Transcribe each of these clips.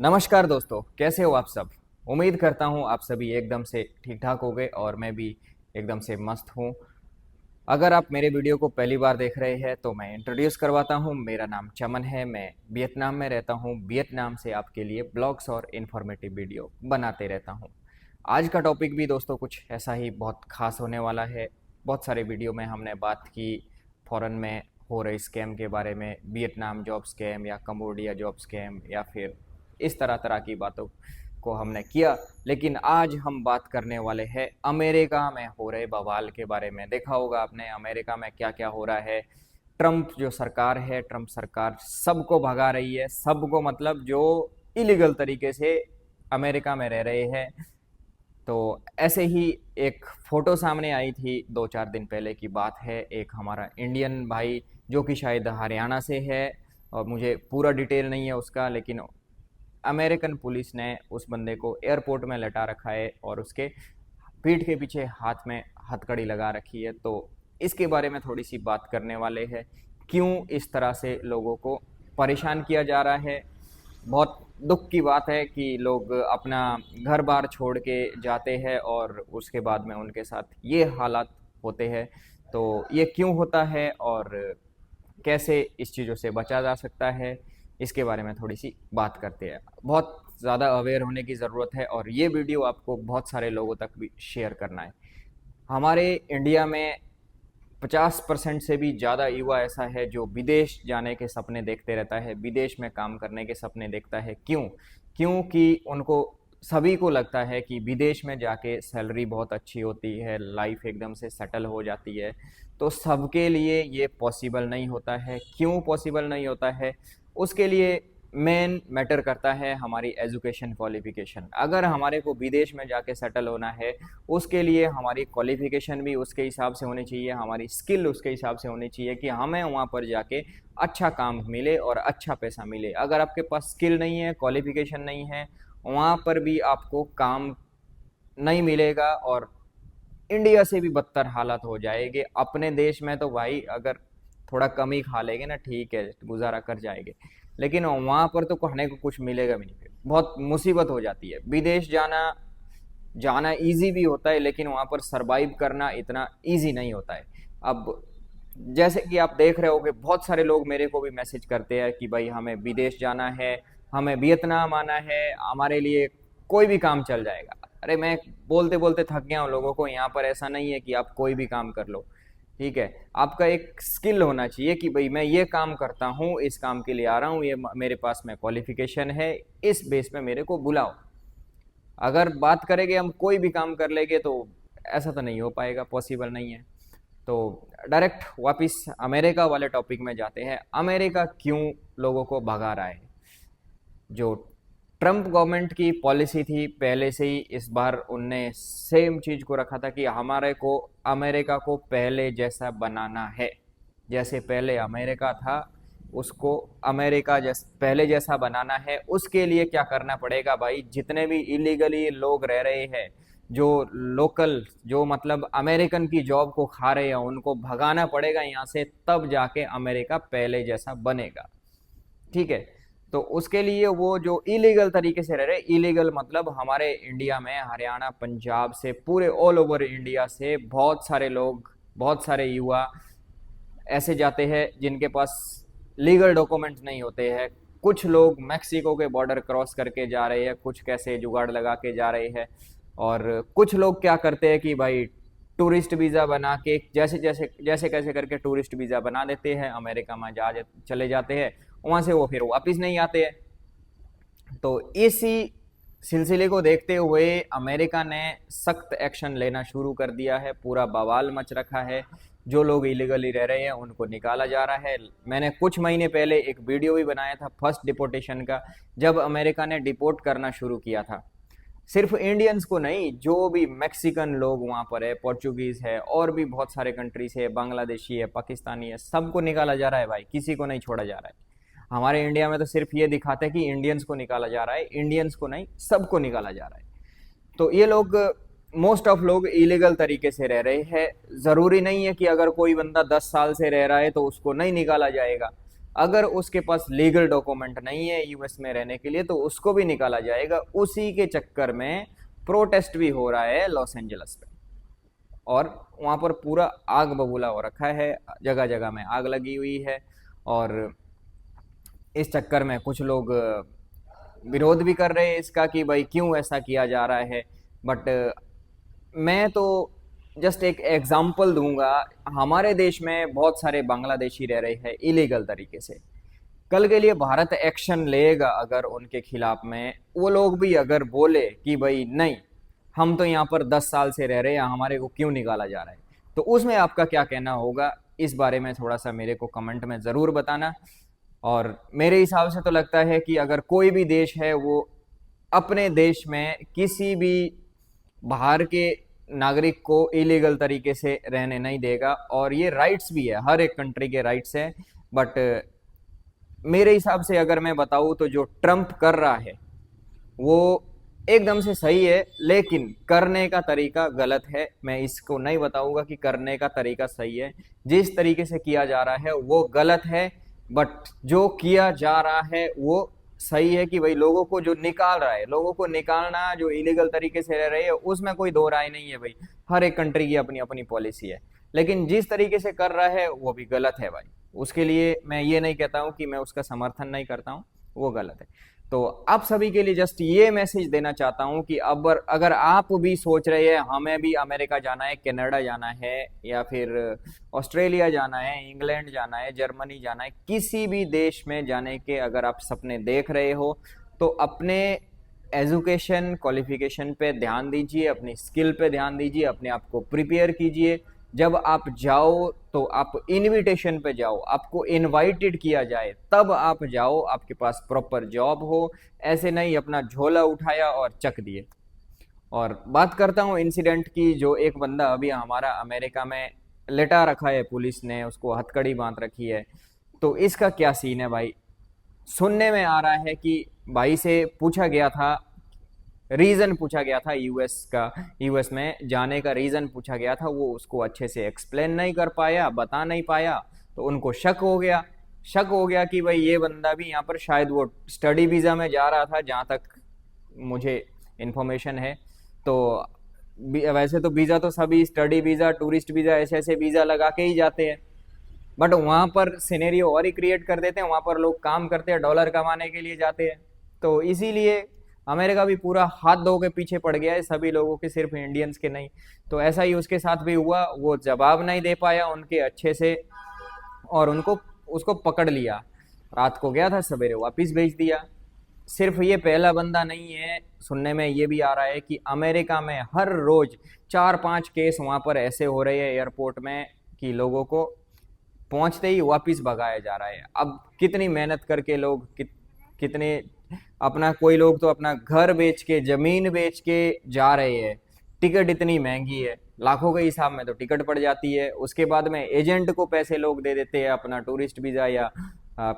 नमस्कार दोस्तों, कैसे हो आप सब। उम्मीद करता हूँ आप सभी एकदम से ठीक ठाक हो गए और मैं भी एकदम से मस्त हूँ। अगर आप मेरे वीडियो को पहली बार देख रहे हैं तो मैं इंट्रोड्यूस करवाता हूँ। मेरा नाम चमन है, मैं वियतनाम में रहता हूँ। वियतनाम से आपके लिए ब्लॉग्स और इन्फॉर्मेटिव वीडियो बनाते रहता हूँ। आज का टॉपिक भी दोस्तों कुछ ऐसा ही बहुत खास होने वाला है। बहुत सारे वीडियो में हमने बात की फॉरेन में हो रहे स्कैम के बारे में, वियतनाम जॉब स्कैम या कम्बोडिया जॉब स्कैम या फिर इस तरह तरह की बातों को हमने किया। लेकिन आज हम बात करने वाले हैं अमेरिका में हो रहे बवाल के बारे में। देखा होगा आपने अमेरिका में क्या क्या हो रहा है। ट्रम्प जो सरकार है, ट्रम्प सरकार सबको भगा रही है। सबको मतलब जो इलीगल तरीके से अमेरिका में रह रहे हैं। तो ऐसे ही एक फ़ोटो सामने आई थी, 2-4 दिन पहले की बात है। एक हमारा इंडियन भाई जो कि शायद हरियाणा से है, और मुझे पूरा डिटेल नहीं है उसका, लेकिन अमेरिकन पुलिस ने उस बंदे को एयरपोर्ट में लटा रखा है और उसके पीठ के पीछे हाथ में हथकड़ी लगा रखी है। तो इसके बारे में थोड़ी सी बात करने वाले हैं। क्यों इस तरह से लोगों को परेशान किया जा रहा है। बहुत दुख की बात है कि लोग अपना घर बार छोड़ के जाते हैं और उसके बाद में उनके साथ ये हालात होते हैं। तो ये क्यों होता है और कैसे इस चीज़ों से बचा जा सकता है, इसके बारे में थोड़ी सी बात करते हैं। बहुत ज़्यादा अवेयर होने की ज़रूरत है और ये वीडियो आपको बहुत सारे लोगों तक भी शेयर करना है। हमारे इंडिया में 50% से भी ज़्यादा युवा ऐसा है जो विदेश जाने के सपने देखते रहता है, विदेश में काम करने के सपने देखता है। क्यों? क्योंकि उनको सभी को लगता है कि विदेश में जाके सैलरी बहुत अच्छी होती है, लाइफ एकदम से सेटल हो जाती है। तो सबके लिए ये पॉसिबल नहीं होता है। क्यों पॉसिबल नहीं होता है? उसके लिए मेन मैटर करता है हमारी एजुकेशन क्वालिफिकेशन। अगर हमारे को विदेश में जाके सेटल होना है, उसके लिए हमारी क्वालिफिकेशन भी उसके हिसाब से होनी चाहिए, हमारी स्किल उसके हिसाब से होनी चाहिए कि हमें वहाँ पर जाके अच्छा काम मिले और अच्छा पैसा मिले। अगर आपके पास स्किल नहीं है, क्वालिफिकेशन नहीं है, वहाँ पर भी आपको काम नहीं मिलेगा और इंडिया से भी बदतर हालत हो जाएगी। अपने देश में तो भाई अगर थोड़ा कम ही खा लेंगे ना, ठीक है, गुजारा कर जाएंगे, लेकिन वहाँ पर तो खाने को कुछ मिलेगा भी नहीं। फिर बहुत मुसीबत हो जाती है। विदेश जाना जाना इजी भी होता है, लेकिन वहाँ पर सरवाइव करना इतना इजी नहीं होता है। अब जैसे कि आप देख रहे होगे, बहुत सारे लोग मेरे को भी मैसेज करते हैं कि भाई हमें विदेश जाना है, हमें वियतनाम आना है, हमारे लिए कोई भी काम चल जाएगा। अरे मैं बोलते बोलते थक गया हूँ लोगों को। यहाँ पर ऐसा नहीं है कि आप कोई भी काम कर लो, ठीक है। आपका एक स्किल होना चाहिए कि भाई मैं ये काम करता हूँ, इस काम के लिए आ रहा हूँ, ये मेरे पास में क्वालिफिकेशन है, इस बेस पे मेरे को बुलाओ। अगर बात करेंगे हम कोई भी काम कर लेंगे तो ऐसा तो नहीं हो पाएगा, पॉसिबल नहीं है। तो डायरेक्ट वापस अमेरिका वाले टॉपिक में जाते हैं। अमेरिका क्यों लोगों को भगा रहा है? जो ट्रम्प गवर्नमेंट की पॉलिसी थी पहले से ही, इस बार उनने सेम चीज़ को रखा था कि हमारे को अमेरिका को पहले जैसा बनाना है। जैसे पहले अमेरिका था उसको अमेरिका जैसा पहले जैसा बनाना है। उसके लिए क्या करना पड़ेगा भाई? जितने भी इलीगली लोग रह रहे हैं, जो लोकल, जो मतलब अमेरिकन की जॉब को खा रहे हैं, उनको भगाना पड़ेगा यहाँ से, तब जाके अमेरिका पहले जैसा बनेगा, ठीक है। तो उसके लिए वो जो इलीगल तरीके से रह रहे, इलीगल मतलब हमारे इंडिया में हरियाणा, पंजाब से, पूरे ऑल ओवर इंडिया से बहुत सारे लोग, बहुत सारे युवा ऐसे जाते हैं जिनके पास लीगल डॉक्यूमेंट्स नहीं होते हैं। कुछ लोग मैक्सिको के बॉर्डर क्रॉस करके जा रहे हैं, कुछ कैसे जुगाड़ लगा के जा रहे हैं। और कुछ लोग क्या करते हैं कि भाई टूरिस्ट वीज़ा बना के जैसे जैसे जैसे कैसे करके टूरिस्ट वीज़ा बना देते हैं, अमेरिका में चले जाते हैं, वहाँ से वो फिर वापस नहीं आते हैं। तो इसी सिलसिले को देखते हुए अमेरिका ने सख्त एक्शन लेना शुरू कर दिया है। पूरा बवाल मच रखा है। जो लोग इलीगली रह रहे हैं उनको निकाला जा रहा है। मैंने कुछ महीने पहले एक वीडियो भी बनाया था फर्स्ट डिपोर्टेशन का, जब अमेरिका ने डिपोर्ट करना शुरू किया था। सिर्फ इंडियंस को नहीं, जो भी मैक्सिकन लोग वहाँ पर है, पोर्चुगीज़ है, और भी बहुत सारे कंट्रीज है, बांग्लादेशी है, पाकिस्तानी है, सबको निकाला जा रहा है भाई, किसी को नहीं छोड़ा जा रहा है। हमारे इंडिया में तो सिर्फ ये दिखाते हैं कि इंडियंस को निकाला जा रहा है, इंडियंस को नहीं, सबको निकाला जा रहा है। तो ये लोग, मोस्ट ऑफ लोग इलीगल तरीके से रह रहे हैं। ज़रूरी नहीं है कि अगर कोई बंदा 10 साल से रह रहा है तो उसको नहीं निकाला जाएगा। अगर उसके पास लीगल डॉक्यूमेंट नहीं है यूएस में रहने के लिए तो उसको भी निकाला जाएगा। उसी के चक्कर में प्रोटेस्ट भी हो रहा है लॉस एंजल्स पे, और वहां पर पूरा आग बबूला हो रखा है, जगह जगह में आग लगी हुई है। और इस चक्कर में कुछ लोग विरोध भी कर रहे हैं इसका कि भाई क्यों ऐसा किया जा रहा है। बट मैं तो जस्ट एक एग्जांपल दूंगा। हमारे देश में बहुत सारे बांग्लादेशी रह रहे हैं इलीगल तरीके से। कल के लिए भारत एक्शन लेगा अगर उनके खिलाफ में वो लोग भी अगर बोले कि भाई नहीं, हम तो यहाँ पर 10 साल से रह रहे हैं, हमारे को क्यों निकाला जा रहा है, तो उसमें आपका क्या कहना होगा, इस बारे में थोड़ा सा मेरे को कमेंट में ज़रूर बताना। और मेरे हिसाब से तो लगता है कि अगर कोई भी देश है वो अपने देश में किसी भी बाहर के नागरिक को इलीगल तरीके से रहने नहीं देगा, और ये राइट्स भी है, हर एक कंट्री के राइट्स है। बट मेरे हिसाब से अगर मैं बताऊं तो जो ट्रम्प कर रहा है वो एकदम से सही है, लेकिन करने का तरीका गलत है। मैं इसको नहीं बताऊंगा कि करने का तरीका सही है, जिस तरीके से किया जा रहा है वो गलत है। बट जो किया जा रहा है वो सही है कि भाई लोगों को जो निकाल रहा है, लोगों को निकालना जो इलीगल तरीके से रह रहे हैं उसमें कोई दो राय नहीं है भाई, हर एक कंट्री की अपनी अपनी पॉलिसी है। लेकिन जिस तरीके से कर रहा है वो भी गलत है भाई, उसके लिए मैं ये नहीं कहता हूँ कि मैं उसका समर्थन नहीं करता हूँ, वो गलत है। तो आप सभी के लिए जस्ट ये मैसेज देना चाहता हूँ कि अब अगर आप भी सोच रहे हैं हमें भी अमेरिका जाना है, कनाडा जाना है, या फिर ऑस्ट्रेलिया जाना है, इंग्लैंड जाना है, जर्मनी जाना है, किसी भी देश में जाने के अगर आप सपने देख रहे हो तो अपने एजुकेशन क्वालिफिकेशन पे ध्यान दीजिए, अपनी स्किल पे ध्यान दीजिए, अपने आप को प्रिपेयर कीजिए। जब आप जाओ तो आप इनविटेशन पे जाओ, आपको इनवाइटेड किया जाए तब आप जाओ, आपके पास प्रॉपर जॉब हो। ऐसे नहीं अपना झोला उठाया और चक दिए। और बात करता हूँ इंसिडेंट की, जो एक बंदा अभी हमारा अमेरिका में लेटा रखा है, पुलिस ने उसको हथकड़ी बांध रखी है। तो इसका क्या सीन है भाई, सुनने में आ रहा है कि भाई से पूछा गया था, रीजन पूछा गया था यूएस का, यूएस में जाने का रीजन पूछा गया था, वो उसको अच्छे से एक्सप्लेन नहीं कर पाया, बता नहीं पाया। तो उनको शक हो गया कि भाई ये बंदा भी यहाँ पर शायद वो स्टडी वीज़ा में जा रहा था, जहाँ तक मुझे इन्फॉर्मेशन है। तो वैसे तो वीज़ा तो सभी स्टडी वीज़ा, टूरिस्ट वीज़ा, ऐसे ऐसे वीज़ा लगा के ही जाते हैं। बट वहाँ पर सिनेरियो और ही क्रिएट कर देते हैं, वहाँ पर लोग काम करते हैं, डॉलर कमाने के लिए जाते हैं। तो इसीलिए अमेरिका भी पूरा हाथ धो के पीछे पड़ गया है सभी लोगों के, सिर्फ इंडियंस के नहीं। तो ऐसा ही उसके साथ भी हुआ, वो जवाब नहीं दे पाया उनके अच्छे से, और उनको उसको पकड़ लिया, रात को गया था, सवेरे वापस भेज दिया। सिर्फ ये पहला बंदा नहीं है, सुनने में ये भी आ रहा है कि अमेरिका में हर रोज 4-5 केस वहाँ पर ऐसे हो रहे हैं एयरपोर्ट में कि लोगों को पहुंचते ही वापस भगाया जा रहा है। अब कितनी मेहनत करके लोग कितने अपना, कोई लोग तो अपना घर बेच के, जमीन बेच के जा रहे हैं। टिकट इतनी महंगी है, लाखों के हिसाब में तो टिकट पड़ जाती है। उसके बाद में एजेंट को पैसे लोग दे देते हैं अपना टूरिस्ट वीज़ा या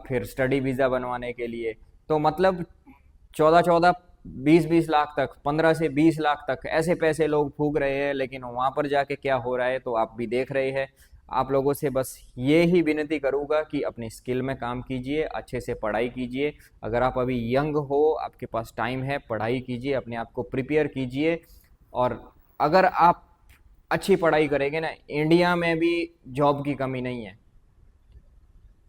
फिर स्टडी वीज़ा बनवाने के लिए। तो मतलब 14-14, 20-20 लाख तक, 15 से 20 लाख तक ऐसे पैसे लोग फूक रहे हैं। लेकिन वहाँ पर जाके क्या हो रहा है तो आप भी देख रहे हैं। आप लोगों से बस ये ही विनती करूँगा कि अपनी स्किल में काम कीजिए, अच्छे से पढ़ाई कीजिए। अगर आप अभी यंग हो, आपके पास टाइम है, पढ़ाई कीजिए, अपने आप को प्रिपेयर कीजिए। और अगर आप अच्छी पढ़ाई करेंगे ना, इंडिया में भी जॉब की कमी नहीं है।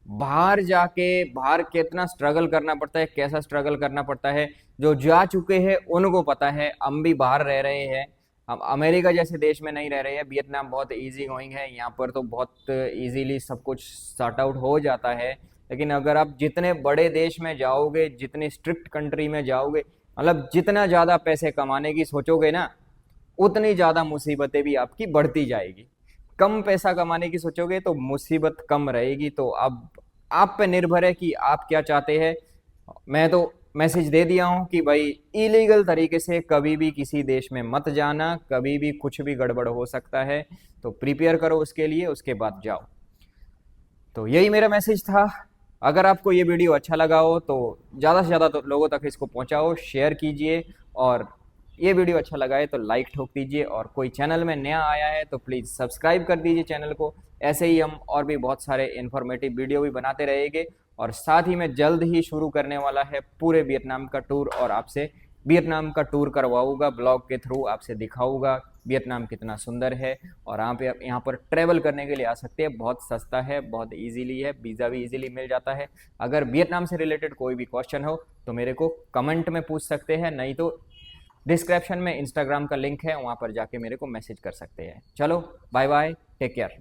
बाहर जाके, बाहर कितना स्ट्रगल करना पड़ता है, कैसा स्ट्रगल करना पड़ता है, जो जा चुके हैं उनको पता है। हम भी बाहर रह रहे हैं, हम अमेरिका जैसे देश में नहीं रह रहे हैं। वियतनाम बहुत इजी गोइंग है, यहाँ पर तो बहुत इजीली सब कुछ सॉर्ट आउट हो जाता है। लेकिन अगर आप जितने बड़े देश में जाओगे, जितनी स्ट्रिक्ट कंट्री में जाओगे, मतलब जितना ज़्यादा पैसे कमाने की सोचोगे ना, उतनी ज़्यादा मुसीबतें भी आपकी बढ़ती जाएगी। कम पैसा कमाने की सोचोगे तो मुसीबत कम रहेगी। तो अब आप पे निर्भर है कि आप क्या चाहते हैं। मैं तो मैसेज दे दिया हूं कि भाई इलीगल तरीके से कभी भी किसी देश में मत जाना, कभी भी कुछ भी गड़बड़ हो सकता है। तो प्रिपेयर करो उसके लिए, उसके बाद जाओ। तो यही मेरा मैसेज था। अगर आपको ये वीडियो अच्छा लगा हो तो ज़्यादा से ज़्यादा तो लोगों तक इसको पहुंचाओ, शेयर कीजिए। और ये वीडियो अच्छा लगा है तो लाइक ठोक दीजिए, और कोई चैनल में नया आया है तो प्लीज़ सब्सक्राइब कर दीजिए चैनल को। ऐसे ही हम और भी बहुत सारे इन्फॉर्मेटिव वीडियो भी बनाते रहेंगे, और साथ ही में जल्द ही शुरू करने वाला है पूरे वियतनाम का टूर, और आपसे वियतनाम का टूर करवाऊंगा, ब्लॉग के थ्रू आपसे दिखाऊंगा वियतनाम कितना सुंदर है। और आप यहाँ पर ट्रैवल करने के लिए आ सकते हैं, बहुत सस्ता है, बहुत इजीली है, वीज़ा भी इजीली मिल जाता है। अगर वियतनाम से रिलेटेड कोई भी क्वेश्चन हो तो मेरे को कमेंट में पूछ सकते हैं, नहीं तो डिस्क्रिप्शन में इंस्टाग्राम का लिंक है, वहाँ पर जाके मेरे को मैसेज कर सकते हैं। चलो बाय बाय, टेक केयर।